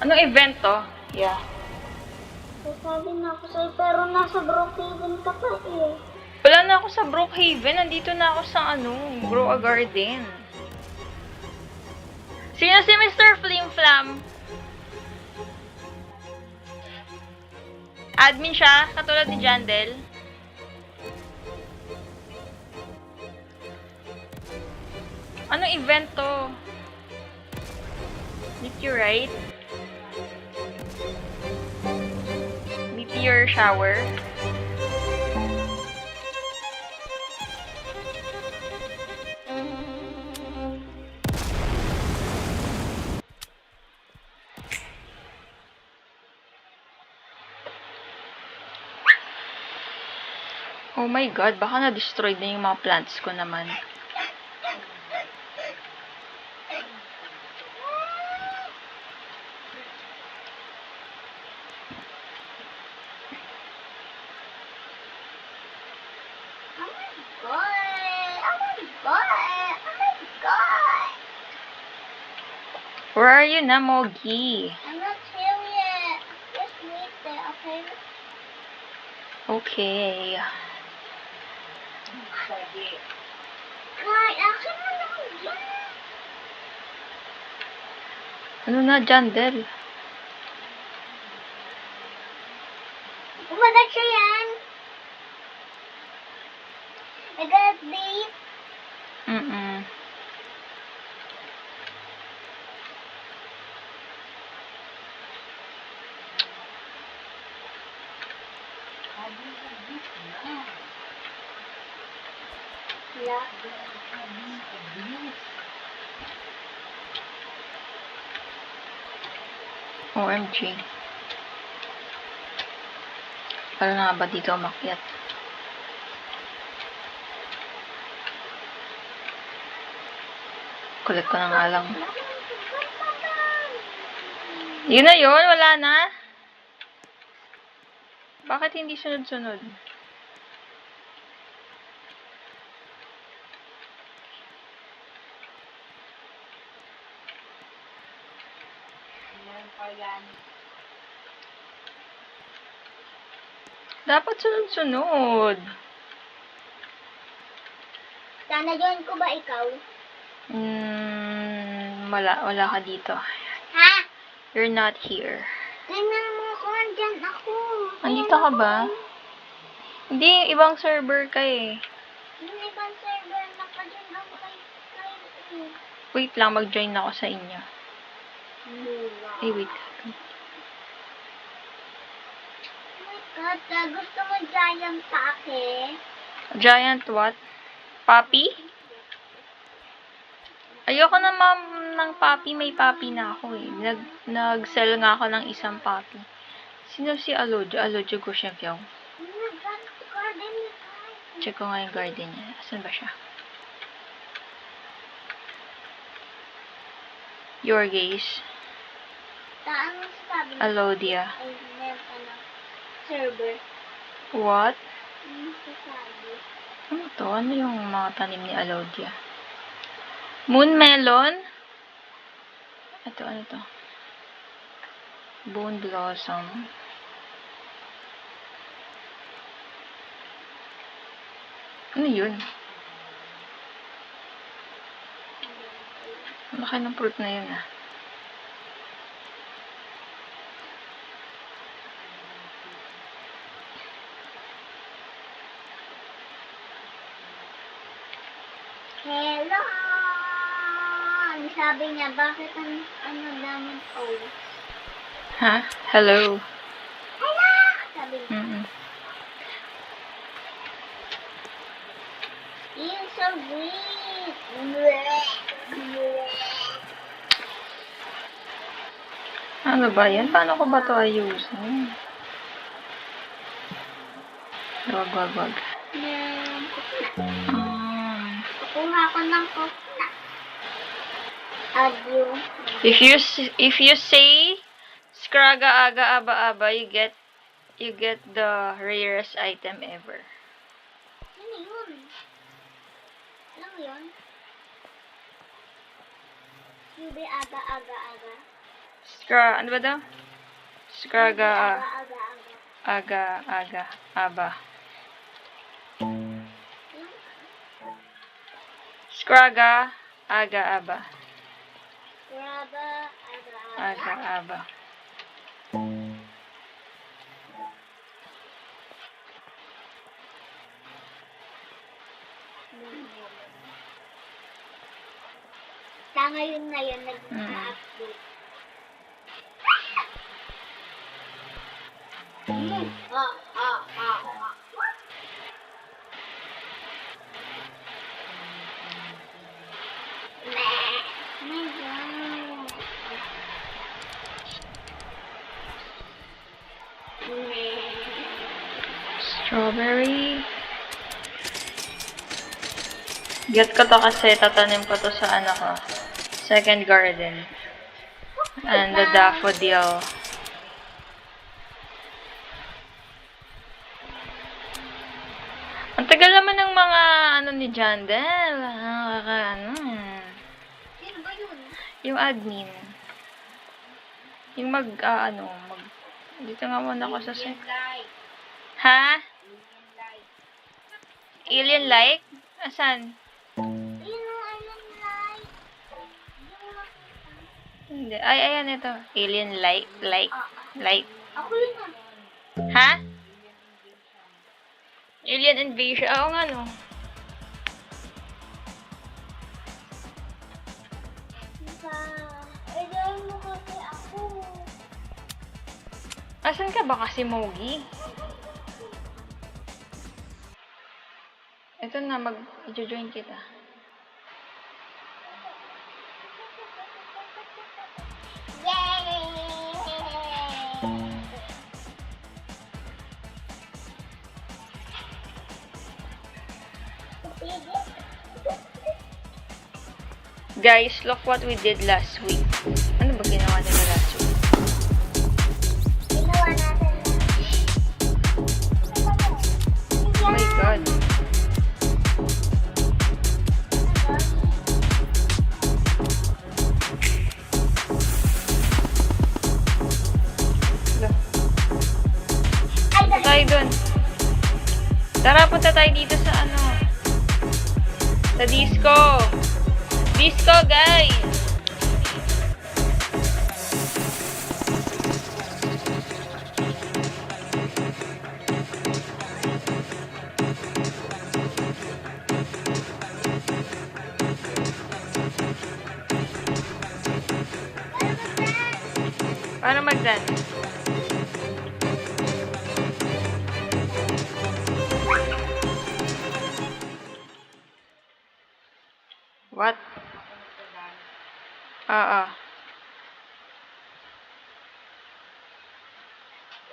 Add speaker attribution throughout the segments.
Speaker 1: Anong event to? Yeah.
Speaker 2: Sasabi na ako sa'yo, pero nasa Brookhaven ka pa eh.
Speaker 1: Wala na ako sa Brookhaven. Nandito na ako sa Grow a Garden. Sino si Mr. Flim Flam? Admin siya, katulad ni Jandel. Anong event to? Meteorite? Meteor shower? Oh my god, baka na-destroy na yung mga plants ko naman. Where are you na, Mogi?
Speaker 2: I'm not here yet. Just wait there, okay?
Speaker 1: Okay.
Speaker 2: Ay, akin mo lang yan.
Speaker 1: Ano na, Jandel?
Speaker 2: Umagat siya yan. I got date.
Speaker 1: OMG. Paano na ba dito umakyat? Kulit ko na nga lang. Yun na yun, wala na. Bakit hindi sunod-sunod? Dapat sunod-sunod.
Speaker 2: Sana join ko ba ikaw?
Speaker 1: Wala ka dito.
Speaker 2: Ha?
Speaker 1: You're not here.
Speaker 2: Tingnan mo ako, andyan ako.
Speaker 1: Andito ka ba? Hindi, ibang server ka eh.
Speaker 2: Yung ibang server, naka-join ako kay
Speaker 1: Wait lang, mag-join ako sa inyo. Ay, wait.
Speaker 2: Oh my God, gusto mo giant take?
Speaker 1: Giant what? Puppy? Ayoko na ng puppy. May puppy na ako eh. Nag-sell nga ako ng isang puppy. Sino si Alojo? Alojo Goshenpyeong. Check ko nga yung garden niya. Asan ba siya? Your gaze.
Speaker 2: Saan mo sabi?
Speaker 1: Alodia.
Speaker 2: Ay, meron ka na. Server.
Speaker 1: What?
Speaker 2: Ano sasabi?
Speaker 1: Ano to? Ano yung mga tanim ni Alodia? Moon melon? Ito, ano to? Bone blossom. Ano yun? Ang laki ng fruit na yun ah.
Speaker 2: Hello! Ang sabi niya, bakit ano naman
Speaker 1: Ha? Hello?
Speaker 2: Hello! Sabi niya. You're so sweet!
Speaker 1: Ano ba yan? Paano ko ba ito ayusin? Wag.
Speaker 2: Kukuha ko ng kokta. Adyo.
Speaker 1: If you say Skraga Aga Aba Aba, you get the rarest item ever.
Speaker 2: Ano yun? Alam mo yun? Sube aga.
Speaker 1: Ano ba daw? Skraga, aba. Skraga, aba. Aba.
Speaker 2: Sa ngayon na yun, nag-update.
Speaker 1: Strawberry. Get ko to kasi tatanim ko to sa ko. Second garden. And the daffodil. Ang tagal naman ng mga ni Jandel.
Speaker 2: Sino ba yun?
Speaker 1: Yung admin. Yung dito nga muna ako sa Ha? Alien like? Asan? Hindi. Ay, ayan ito. Alien like. Like.
Speaker 2: Ako yun ah.
Speaker 1: Ha? Alien invasion. Oo nga no.
Speaker 2: Ay, dahil mo kasi ako.
Speaker 1: Asan ka ba kasi, Mogi? Ito na, i-join kita. Guys, look what we did last week. Ano ba ginawa nila last week?
Speaker 2: Ginawa natin yan.
Speaker 1: Oh my God. Punta tayo dun. Tara, punta tayo dito sa sa disco. Disco, guys! Paano mag-dance? What?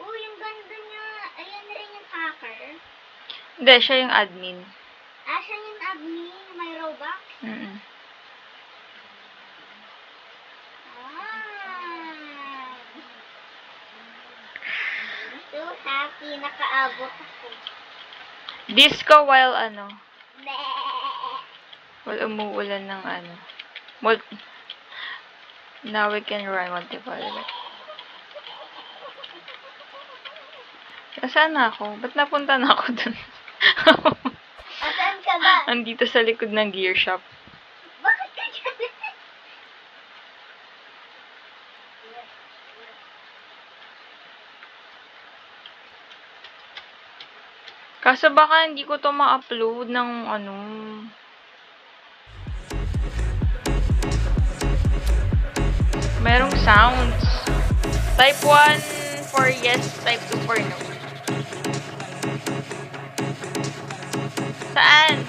Speaker 2: Yung ganda niya. Ayan rin yung hacker.
Speaker 1: Hindi, siya yung admin.
Speaker 2: Siya yung admin. May Robux. So happy. Nakaabot ako.
Speaker 1: Disco while while umuulan ng now we can run multiple. Saan na ako? Ba't napunta na ako dun?
Speaker 2: Saan ka ba?
Speaker 1: Andito sa likod ng gear shop.
Speaker 2: Bakit ka dyan?
Speaker 1: Kaso baka hindi ko to ma-upload ng merong sounds. Type 1 for yes, type 2 for no. Saan?